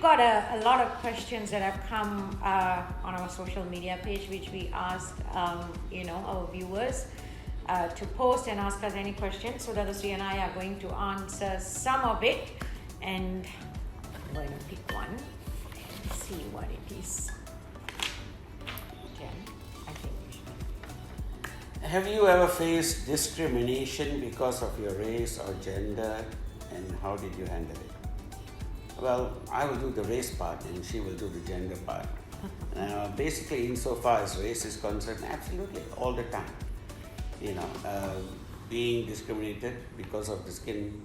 got a lot of questions that have come on our social media page, which we asked, our viewers to post and ask us any questions. So Datasri and I are going to answer some of it, and I'm going to pick one. Let's see what it is. Jen, I think you should. Have you ever faced discrimination because of your race or gender, and how did you handle it? Well, I will do the race part and she will do the gender part. Basically, insofar as race is concerned, absolutely, all the time. Being discriminated because of the skin,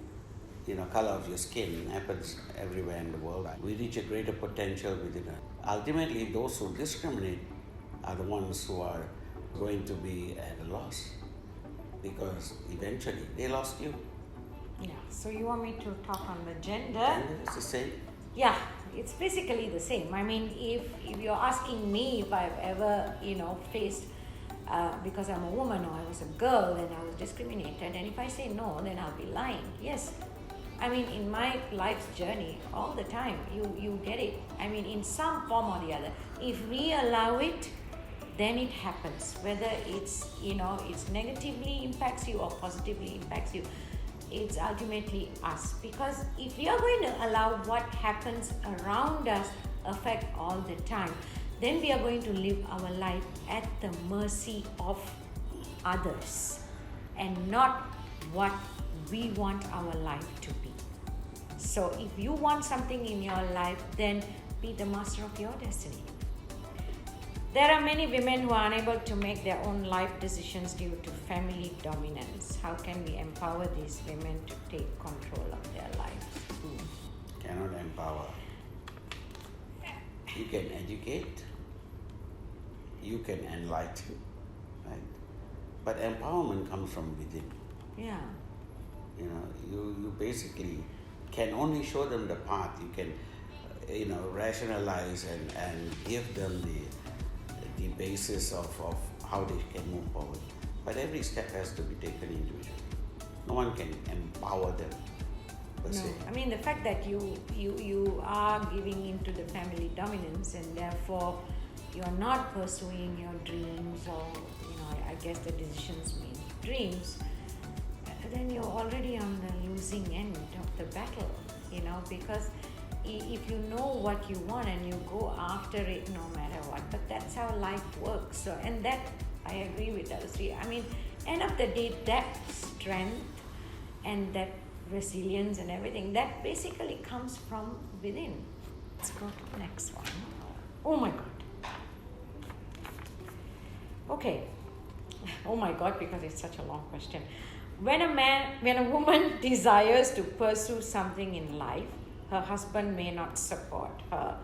color of your skin happens everywhere in the world. We reach a greater potential within it. Ultimately, those who discriminate are the ones who are going to be at a loss, because eventually they lost you. Yeah, so you want me to talk on the gender? Gender is the same. Yeah, it's basically the same. I mean, if you're asking me if I've ever, faced, because I'm a woman or I was a girl and I was discriminated, and if I say no, then I'll be lying. Yes. I mean, in my life's journey, all the time, you get it. I mean, in some form or the other. If we allow it, then it happens. Whether it's, it's negatively impacts you or positively impacts you. It's ultimately us, because if we are going to allow what happens around us affect all the time, then we are going to live our life at the mercy of others and not what we want our life to be. So if you want something in your life, then be the master of your destiny. There are many women who are unable to make their own life decisions due to family dominance. How can we empower these women to take control of their lives? Cannot empower. You can educate, you can enlighten, right? But empowerment comes from within. Yeah. You basically can only show them the path. You can, rationalize and give them the basis of how they can move forward. But every step has to be taken individually. No one can empower them per se. I mean, the fact that you are giving into the family dominance, and therefore you're not pursuing your dreams, or I guess the decisions mean dreams, then you're already on the losing end of the battle, because if you know what you want and you go after it no matter what, but that's how life works. So, and that I agree with Datasri. I mean, end of the day, that strength and that resilience and everything, that basically comes from within. Let's go to the next one. Oh my God. Okay. Oh my God, because it's such a long question. When a woman desires to pursue something in life, her husband may not support her.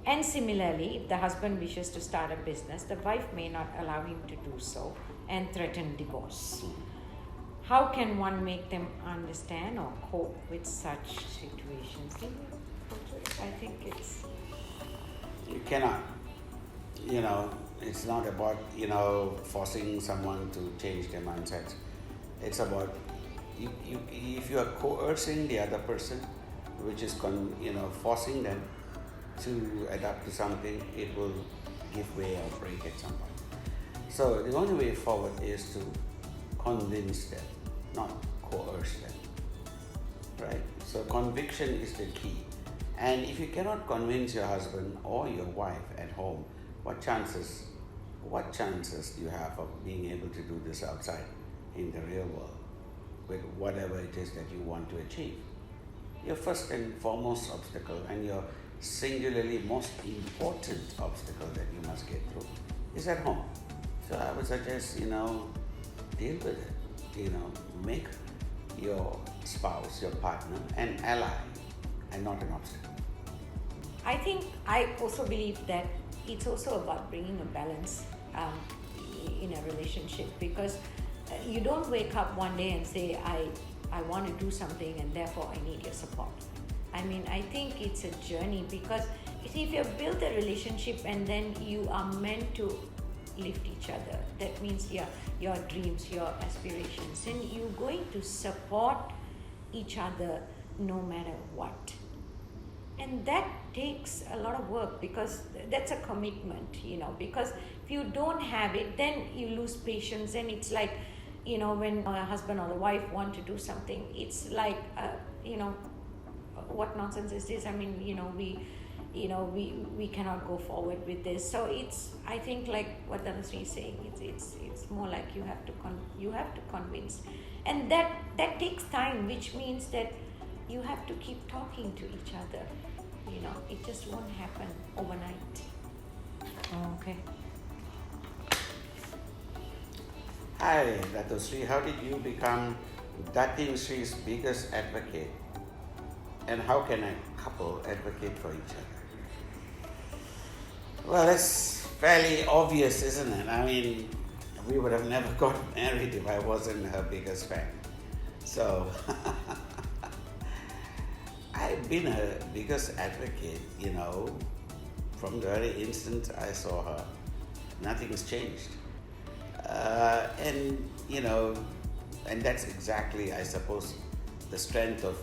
And similarly, if the husband wishes to start a business, the wife may not allow him to do so and threaten divorce. How can one make them understand or cope with such situations? I think it's... You cannot. It's not about, forcing someone to change their mindset. It's about, if you are coercing the other person, which is forcing them to adapt to something, it will give way or break at some point. So the only way forward is to convince them, not coerce them, right? So conviction is the key. And if you cannot convince your husband or your wife at home, what chances do you have of being able to do this outside in the real world with whatever it is that you want to achieve? Your first and foremost obstacle, and your singularly most important obstacle that you must get through, is at home. So I would suggest, deal with it. Make your spouse, your partner, an ally and not an obstacle. I also believe that it's also about bringing a balance in a relationship, because you don't wake up one day and say, I want to do something and therefore I need your support. I mean, I think it's a journey, because if you've built a relationship and then you are meant to lift each other, that means your dreams, your aspirations, and you're going to support each other no matter what. And that takes a lot of work, because that's a commitment, because if you don't have it, then you lose patience. And it's like, when a husband or the wife want to do something, it's like, what nonsense is this? I mean, we cannot go forward with this. So it's, I think, like what Dhanasri is saying, it's more like you have to convince, and that takes time, which means that you have to keep talking to each other. It just won't happen overnight. Okay. Hi, Dato Sri. How did you become Datin Sri's biggest advocate? And how can a couple advocate for each other? Well, it's fairly obvious, isn't it? I mean, we would have never got married if I wasn't her biggest fan. So, I've been her biggest advocate, from the very instant I saw her. Nothing's changed. And that's exactly, I suppose, the strength of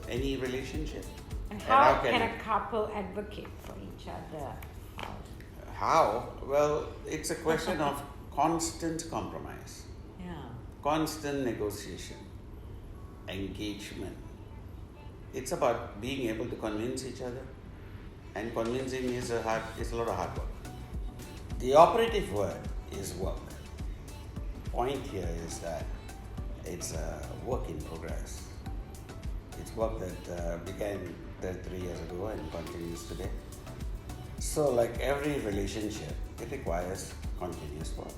any relationship. And how can a couple advocate for each other? How? Well, it's a question of constant compromise, constant negotiation, engagement. It's about being able to convince each other, and convincing is a lot of hard work. The operative word is work. Point here is that it's a work in progress. It's work that began 33 years ago and continues today. So, like every relationship, it requires continuous work.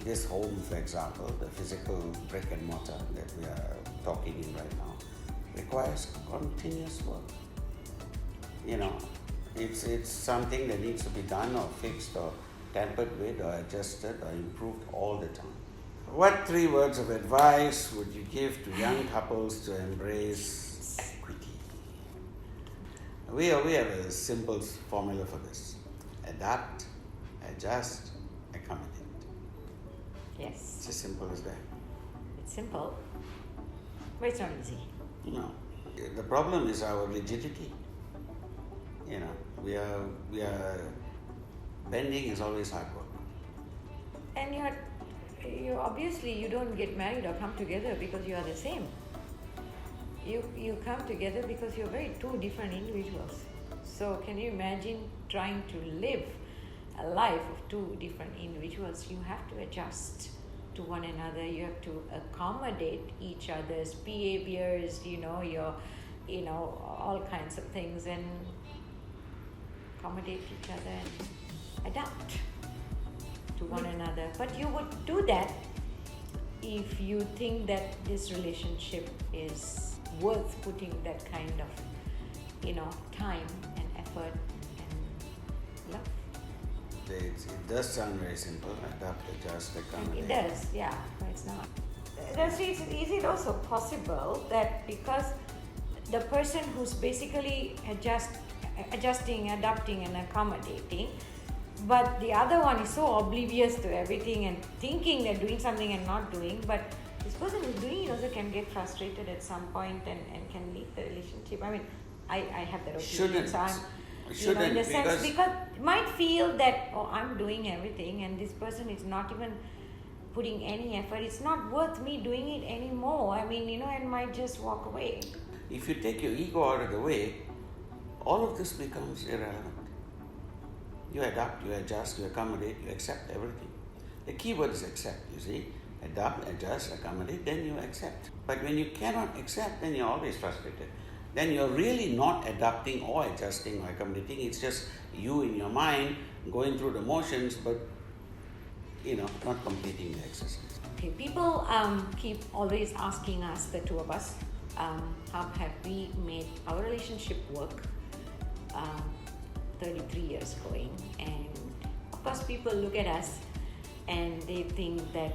This home, for example, the physical brick and mortar that we are talking in right now, requires continuous work. It's something that needs to be done or fixed or tampered with or adjusted or improved all the time. What 3 words of advice would you give to young couples to embrace equity? We have a simple formula for this. Adapt, adjust, accommodate. Yes. It's as simple as that. It's simple, but it's not easy. No. The problem is our rigidity. We are bending is always hard work. And you obviously you don't get married or come together because you are the same. You come together because you're very two different individuals. So can you imagine trying to live a life of two different individuals? You have to adjust to one another. You have to accommodate each other's behaviors, all kinds of things, and accommodate each other and adapt to one another. But you would do that if you think that this relationship is worth putting that kind of, time and effort and love. It does sound very simple. Adapt, adjust, accommodate. It does, yeah, but it's not. Is it also possible that because the person who's basically adjusting, adapting and accommodating, but the other one is so oblivious to everything and thinking they're doing something and not doing, but this person who's doing it also can get frustrated at some point and can leave the relationship. I mean, I have that opinion. So I'm, in a sense, because might feel that, I'm doing everything and this person is not even putting any effort. It's not worth me doing it anymore. I mean, and might just walk away. If you take your ego out of the way, all of this becomes irrelevant. You adapt, you adjust, you accommodate, you accept everything. The key word is accept, you see. Adapt, adjust, accommodate, then you accept. But when you cannot accept, then you're always frustrated. Then you're really not adapting or adjusting or accommodating. It's just you in your mind going through the motions, but not completing the exercise. Okay, people keep always asking us, the two of us, how have we made our relationship work 33 years going? And of course people look at us and they think that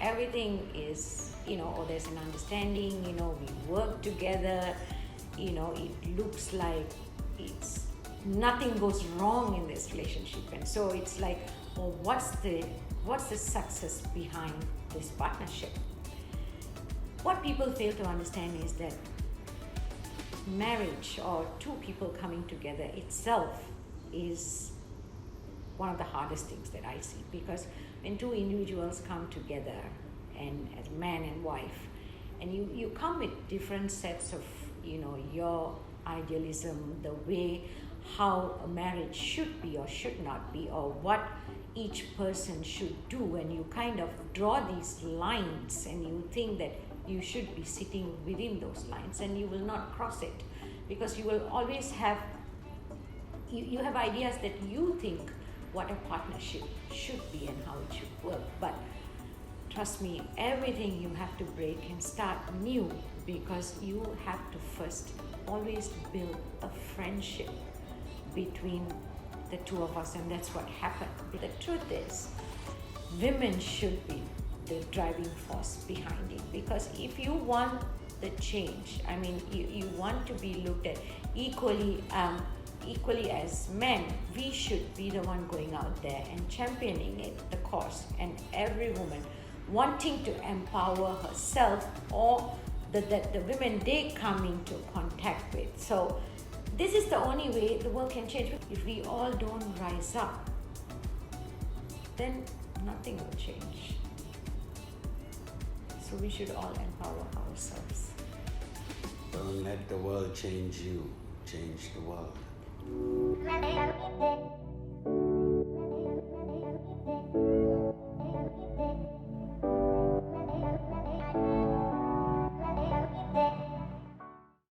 everything is there's an understanding, we work together, it looks like it's nothing goes wrong in this relationship, and so it's like, what's the success behind this partnership? What people fail to understand is that marriage or two people coming together itself is one of the hardest things that I see, because when two individuals come together and as man and wife, and you come with different sets of your idealism, the way how a marriage should be or should not be, or what each person should do, and you kind of draw these lines and you think that you should be sitting within those lines, and you will not cross it, because you will always have you have ideas that you think what a partnership should be and how it should work. But trust me, everything you have to break and start new, because you have to first always build a friendship between the two of us, and that's what happened. The truth is, women should be the driving force behind it, because if you want the change, I mean, you want to be looked at equally as men, we should be the one going out there and championing it, the cause, and every woman wanting to empower herself or the women they come into contact with. So this is the only way the world can change. If we all don't rise up, then nothing will change. So we should all empower ourselves. Don't let the world change you, change the world.